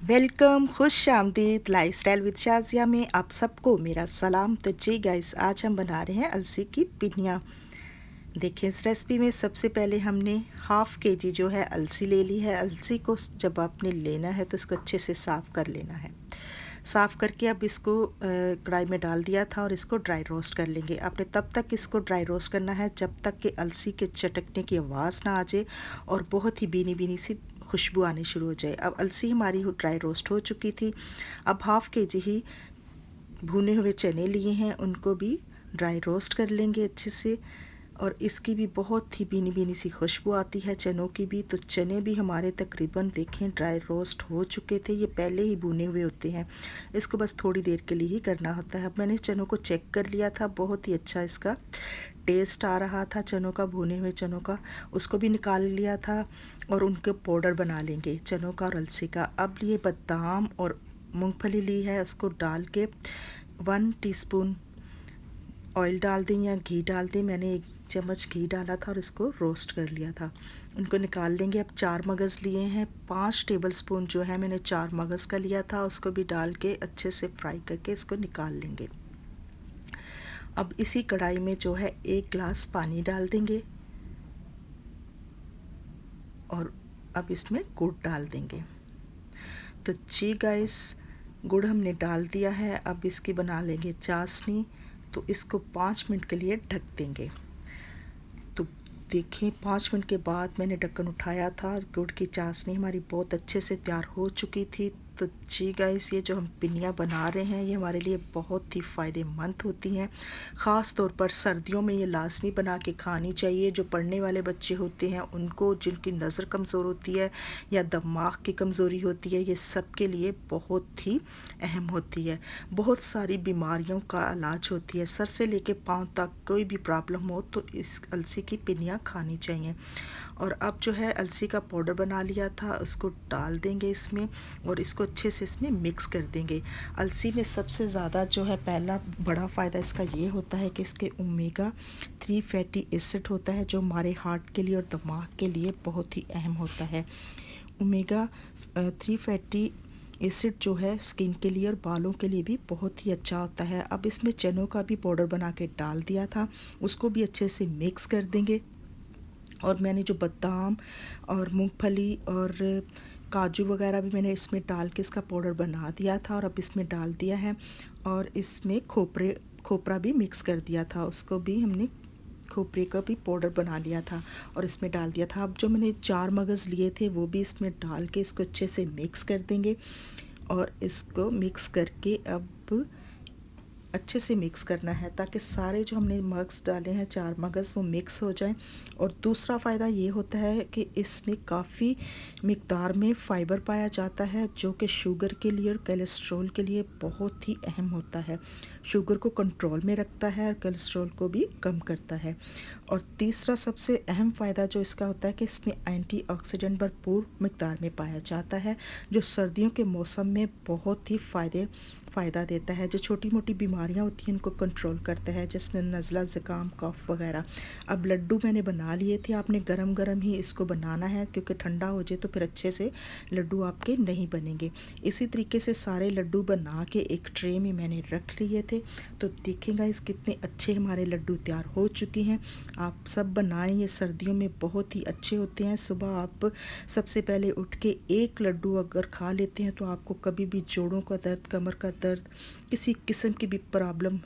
Welcome, खुश आमदीद lifestyle with Shazia में आप सबको मेरा सलाम। तो जी गाइस, आज हम बना रहे हैं अलसी की पिनिया। देखिए, इस रेसिपी में सबसे पहले हमने हाफ़ केजी जो है अलसी ले ली है। अलसी को जब आपने लेना है तो इसको अच्छे से साफ़ कर लेना है। साफ़ करके अब इसको कढ़ाई में डाल दिया था और इसको ड्राई रोस्ट कर लेंगे। आपने तब तक इसको ड्राई रोस्ट करना है जब तक कि अलसी के चटकने की आवाज़ ना आ जाए और बहुत ही भीनी भीनी सी खुशबू आनी शुरू हो जाए। अब अलसी हमारी ड्राई रोस्ट हो चुकी थी। अब हाफ़ केजी ही भुने हुए चने लिए हैं, उनको भी ड्राई रोस्ट कर लेंगे अच्छे से। और इसकी भी बहुत ही भीनी भीनी सी खुशबू आती है चनों की भी। तो चने भी हमारे तकरीबन देखें ड्राई रोस्ट हो चुके थे, ये पहले ही भुने हुए होते हैं। इसको बस थोड़ी देर के लिए ही करना होता है। अब मैंने चनों को चेक कर लिया था, बहुत ही अच्छा इसका टेस्ट आ रहा था चनों का, भुने हुए चनों का। उसको भी निकाल लिया था और उनके पाउडर बना लेंगे चनों का और अलसी का। अब ये बादाम और मूंगफली ली है, उसको डाल के 1 टीस्पून ऑयल डाल दें या घी डाल दें। मैंने 1 चम्मच घी डाला था और इसको रोस्ट कर लिया था। उनको निकाल लेंगे। अब 4 मगज़ लिए हैं, 5 टेबलस्पून जो है मैंने 4 मगज़ का लिया था, उसको भी डाल के अच्छे से फ्राई करके इसको निकाल लेंगे। अब इसी कढ़ाई में जो है 1 गिलास पानी डाल देंगे और अब इसमें गुड़ डाल देंगे। तो जी गाइस, गुड़ हमने डाल दिया है। अब इसकी बना लेंगे चाशनी। तो इसको 5 मिनट के लिए ढक देंगे। तो देखिए, 5 मिनट के बाद मैंने ढक्कन उठाया था, गुड़ की चाशनी हमारी बहुत अच्छे से तैयार हो चुकी थी। तो जी गाइस, ये जो हम पिनिया बना रहे हैं ये हमारे लिए बहुत ही फ़ायदेमंद होती हैं। ख़ास तौर पर सर्दियों में ये लाजमी बना के खानी चाहिए। जो पढ़ने वाले बच्चे होते हैं उनको, जिनकी नज़र कमज़ोर होती है या दिमाग की कमज़ोरी होती है, ये सब के लिए बहुत ही अहम होती है। बहुत सारी बीमारियों का इलाज होती है, सर से लेके पाँव तक कोई भी प्रॉब्लम हो तो इस अलसी की पिनिया खानी चाहिए। और अब जो है अलसी का पाउडर बना लिया था, उसको डाल देंगे इसमें और इसको अच्छे से इसमें मिक्स कर देंगे। अलसी में सबसे ज़्यादा जो है पहला बड़ा फ़ायदा इसका ये होता है कि इसके ओमेगा 3 फैटी एसिड होता है, जो हमारे हार्ट के लिए और दिमाग के लिए बहुत ही अहम होता है। ओमेगा 3 फैटी एसिड जो है स्किन के लिए और बालों के लिए भी बहुत ही अच्छा होता है। अब इसमें चनों का भी पाउडर बना के डाल दिया था, उसको भी अच्छे से मिक्स कर देंगे। और मैंने जो बादाम और मूंगफली और काजू वगैरह भी मैंने इसमें डाल के इसका पाउडर बना दिया था और अब इसमें डाल दिया है। और इसमें खोपरा भी मिक्स कर दिया था, उसको भी हमने खोपरे का भी पाउडर बना लिया था और इसमें डाल दिया था। अब जो मैंने 4 मगज़ लिए थे वो भी इसमें डाल के इसको अच्छे से मिक्स कर देंगे। और इसको मिक्स करके अब अच्छे से मिक्स करना है ताकि सारे जो हमने मग्स डाले हैं 4 मगज़ वो मिक्स हो जाएं। और दूसरा फ़ायदा ये होता है कि इसमें काफ़ी मिक़दार में फ़ाइबर पाया जाता है, जो कि शुगर के लिए और कोलेस्ट्रॉल के लिए बहुत ही अहम होता है। शुगर को कंट्रोल में रखता है और कोलेस्ट्रॉल को भी कम करता है। और तीसरा सबसे अहम फ़ायदा जो इसका होता है कि इसमें एंटीऑक्सीडेंट भरपूर मिक़दार में पाया जाता है, जो सर्दियों के मौसम में बहुत ही फ़ायदा देता है। जो छोटी मोटी बीमारियां होती हैं उनको कंट्रोल करता है, जैसे नज़ला, ज़ुकाम, कफ वगैरह। अब लड्डू मैंने बना लिए थे, आपने गरम गरम ही इसको बनाना है क्योंकि ठंडा हो जाए तो फिर अच्छे से लड्डू आपके नहीं बनेंगे। इसी तरीके से सारे लड्डू बना के एक ट्रे में मैंने रख लिए थे। तो देखेंगे इस कितने अच्छे हमारे लड्डू तैयार हो चुके हैं। आप सब बनाएं, ये सर्दियों में बहुत ही अच्छे होते हैं। सुबह आप सबसे पहले उठ के एक लड्डू अगर खा लेते हैं तो आपको कभी भी जोड़ों का दर्द, कमर का दर्द, किसी किस्म की भी प्रॉब्लम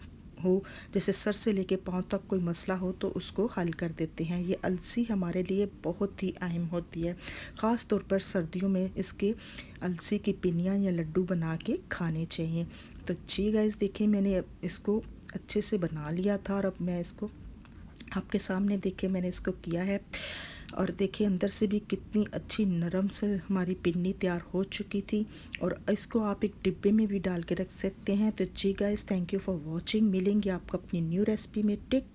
हो, जैसे सर से लेके पाँव तक कोई मसला हो, तो उसको हल कर देते हैं। ये अलसी हमारे लिए बहुत ही अहम होती है। ख़ास तौर पर सर्दियों में इसके अलसी की पिनिया या लड्डू बना के खाने चाहिए। तो जी गाइस, देखिए मैंने इसको अच्छे से बना लिया था और अब मैं इसको आपके सामने देखिए मैंने इसको किया है। और देखिए अंदर से भी कितनी अच्छी नरम से हमारी पिन्नी तैयार हो चुकी थी। और इसको आप एक डिब्बे में भी डाल के रख सकते हैं। तो जी guys, thank you for watching. मिलेंगे आपको अपनी न्यू रेसिपी में। टेक